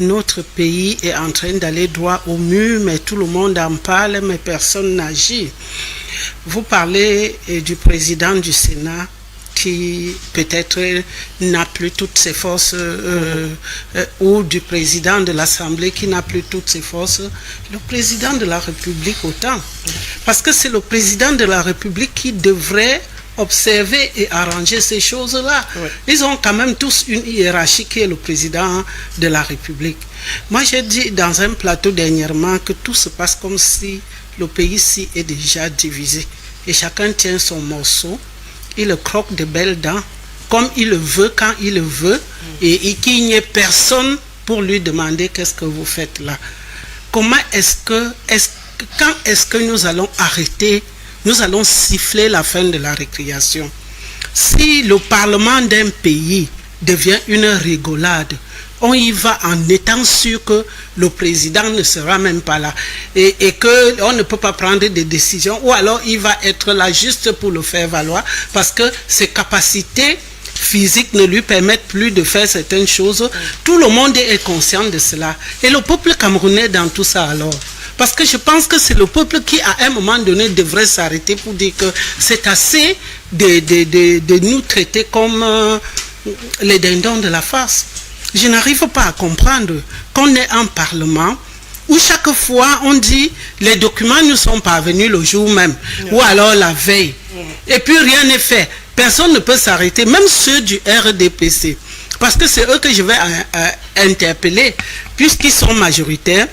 notre pays est en train d'aller droit au mur, mais tout le monde en parle, mais personne n'agit. Vous parlez du président du Sénat qui peut-être n'a plus toutes ses forces, ou du président de l'Assemblée qui n'a plus toutes ses forces. Le président de la République autant. Parce que c'est le président de la République qui devrait observer et arranger ces choses-là. Oui. Ils ont quand même tous une hiérarchie qui est le président de la République. Moi, j'ai dit dans un plateau dernièrement que tout se passe comme si le pays-ci est déjà divisé. Et chacun tient son morceau, il le croque de belles dents, comme il le veut, quand il le veut, et qu'il n'y ait personne pour lui demander qu'est-ce que vous faites là. Comment quand est-ce que nous allons arrêter, nous allons siffler la fin de la récréation? Si le parlement d'un pays devient une rigolade, on y va en étant sûr que le président ne sera même pas là et qu'on ne peut pas prendre des décisions, ou alors il va être là juste pour le faire valoir parce que ses capacités physiques ne lui permettent plus de faire certaines choses. Tout le monde est conscient de cela. Et le peuple camerounais dans tout ça alors? Parce que je pense que c'est le peuple qui, à un moment donné, devrait s'arrêter pour dire que c'est assez de nous traiter comme les dindons de la farce. Je n'arrive pas à comprendre qu'on est en parlement où chaque fois on dit les documents nous sont parvenus le jour même ou alors la veille. Et puis rien n'est fait. Personne ne peut s'arrêter, même ceux du RDPC. Parce que c'est eux que je vais interpeller, puisqu'ils sont majoritaires.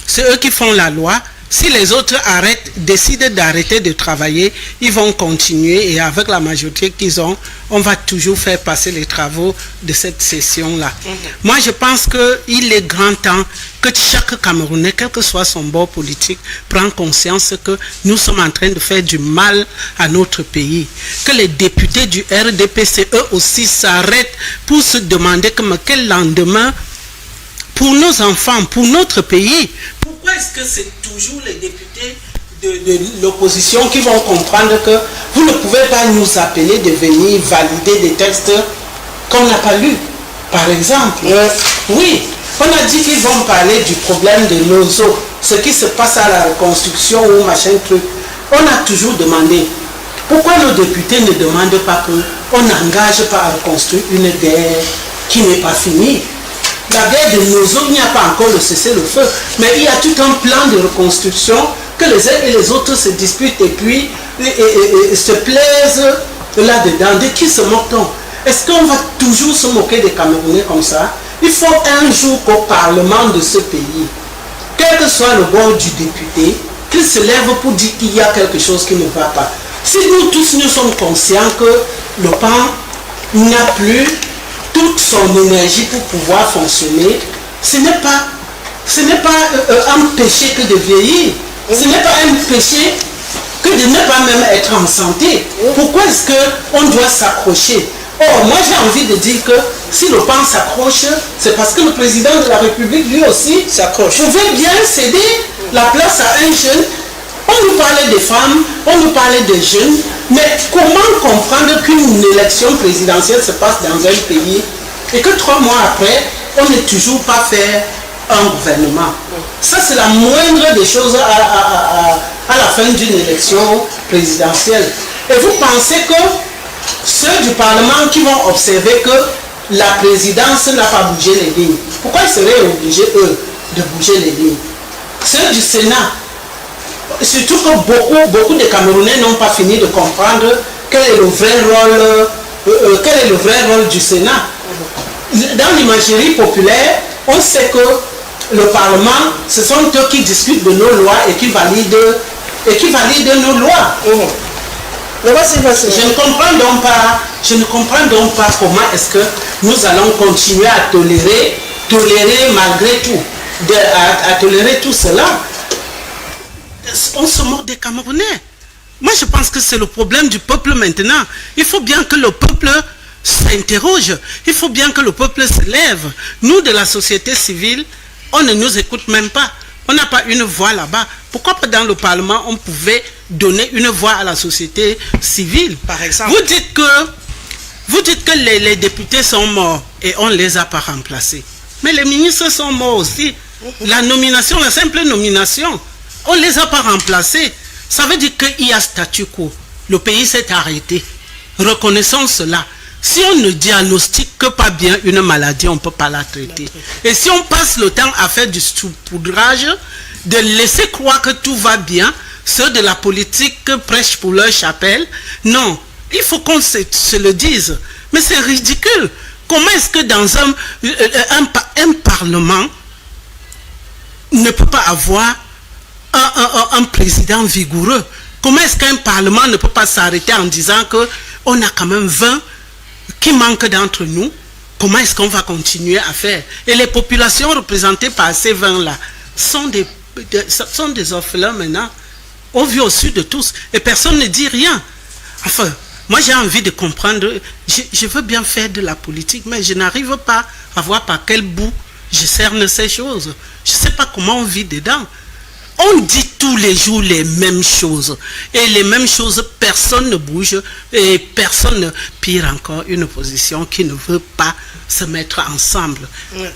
C'est eux qui font la loi. Si les autres décident d'arrêter de travailler, ils vont continuer et avec la majorité qu'ils ont, on va toujours faire passer les travaux de cette session-là. Moi, je pense qu'il est grand temps que chaque Camerounais, quel que soit son bord politique, prenne conscience que nous sommes en train de faire du mal à notre pays. Que les députés du RDPC, eux aussi, s'arrêtent pour se demander quel lendemain pour nos enfants, pour notre pays. Pourquoi est-ce que c'est toujours les députés de l'opposition qui vont comprendre que vous ne pouvez pas nous appeler de venir valider des textes qu'on n'a pas lus? Par exemple, oui, on a dit qu'ils vont parler du problème de nos eaux, ce qui se passe à la reconstruction ou machin truc. On a toujours demandé, pourquoi nos députés ne demandent pas qu'on n'engage pas à reconstruire une guerre qui n'est pas finie? La guerre de nos eaux, il n'y a pas encore le cessez-le-feu, mais il y a tout un plan de reconstruction que les uns et les autres se disputent et puis se plaisent là-dedans. De qui se moque-t-on? Est-ce qu'on va toujours se moquer des Camerounais comme ça? Il faut un jour qu'au Parlement de ce pays, quel que soit le bord du député, qu'il se lève pour dire qu'il y a quelque chose qui ne va pas. Si nous tous nous sommes conscients que le PAN n'a plus toute son énergie pour pouvoir fonctionner, ce n'est pas un péché que de vieillir, ce n'est pas un péché que de ne pas même être en santé. Pourquoi est-ce qu'on doit s'accrocher? Or, moi j'ai envie de dire que si le PAN s'accroche, c'est parce que le président de la République lui aussi s'accroche. Pouvait bien céder la place à un jeune. On nous parlait des femmes, on nous parlait des jeunes, mais comment comprendre qu'une élection présidentielle se passe dans un pays et que 3 mois après, on n'est toujours pas fait un gouvernement? Ça, c'est la moindre des choses à la fin d'une élection présidentielle. Et vous pensez que ceux du Parlement qui vont observer que la présidence n'a pas bougé les lignes, pourquoi ils seraient obligés, eux, de bouger les lignes? Ceux du Sénat, surtout que beaucoup de Camerounais n'ont pas fini de comprendre quel est le vrai rôle du Sénat. Dans l'imagerie populaire, on sait que le Parlement, ce sont eux qui discutent de nos lois et qui valident nos lois. Je ne comprends donc pas comment est-ce que nous allons continuer à tolérer malgré tout, à tolérer tout cela. On se moque des Camerounais. Moi, je pense que c'est le problème du peuple maintenant. Il faut bien que le peuple s'interroge. Il faut bien que le peuple se lève. Nous, de la société civile, on ne nous écoute même pas. On n'a pas une voix là-bas. Pourquoi pas dans le Parlement, on pouvait donner une voix à la société civile? Par exemple. Vous dites que les députés sont morts et on ne les a pas remplacés. Mais les ministres sont morts aussi. La nomination, la simple nomination, on ne les a pas remplacés. Ça veut dire qu'il y a statu quo. Le pays s'est arrêté. Reconnaissons cela. Si on ne diagnostique que pas bien une maladie, on ne peut pas la traiter. Et si on passe le temps à faire du saupoudrage, de laisser croire que tout va bien, ceux de la politique prêchent pour leur chapelle, non, il faut qu'on se le dise. Mais c'est ridicule. Comment est-ce que dans un parlement ne peut pas avoir un président vigoureux? Comment est-ce qu'un parlement ne peut pas s'arrêter en disant qu'on a quand même 20 qui manquent d'entre nous? Comment est-ce qu'on va continuer à faire? Et les populations représentées par ces 20-là sont des orphelins maintenant, au vu au su de tous, et personne ne dit rien. Enfin, moi j'ai envie de comprendre, je veux bien faire de la politique, mais je n'arrive pas à voir par quel bout je cerne ces choses. Je ne sais pas comment on vit dedans. On dit tous les jours les mêmes choses. Et les mêmes choses, personne ne bouge. Et personne, pire encore, une opposition qui ne veut pas se mettre ensemble.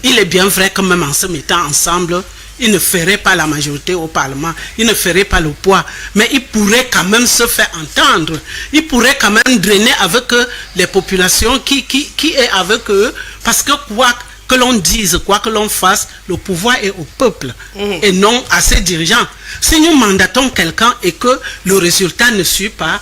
Il est bien vrai que même en se mettant ensemble, il ne ferait pas la majorité au Parlement. Il ne ferait pas le poids. Mais il pourrait quand même se faire entendre. Il pourrait quand même drainer avec les populations qui est avec eux. Parce que quoi que l'on dise, quoi que l'on fasse, le pouvoir est au peuple et non à ses dirigeants. Si nous mandatons quelqu'un et que le résultat ne suit pas,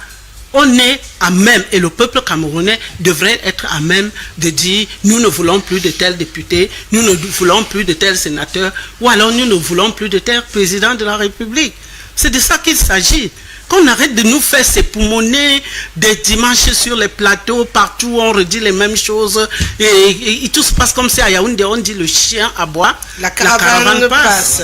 on est à même, et le peuple camerounais devrait être à même de dire nous ne voulons plus de tels députés, nous ne voulons plus de tels sénateurs, ou alors nous ne voulons plus de tel président de la République. C'est de ça qu'il s'agit. Qu'on arrête de nous faire s'époumoner des dimanches sur les plateaux, partout on redit les mêmes choses et tout se passe comme ça. À Yaoundé, on dit le chien aboie, la caravane passe.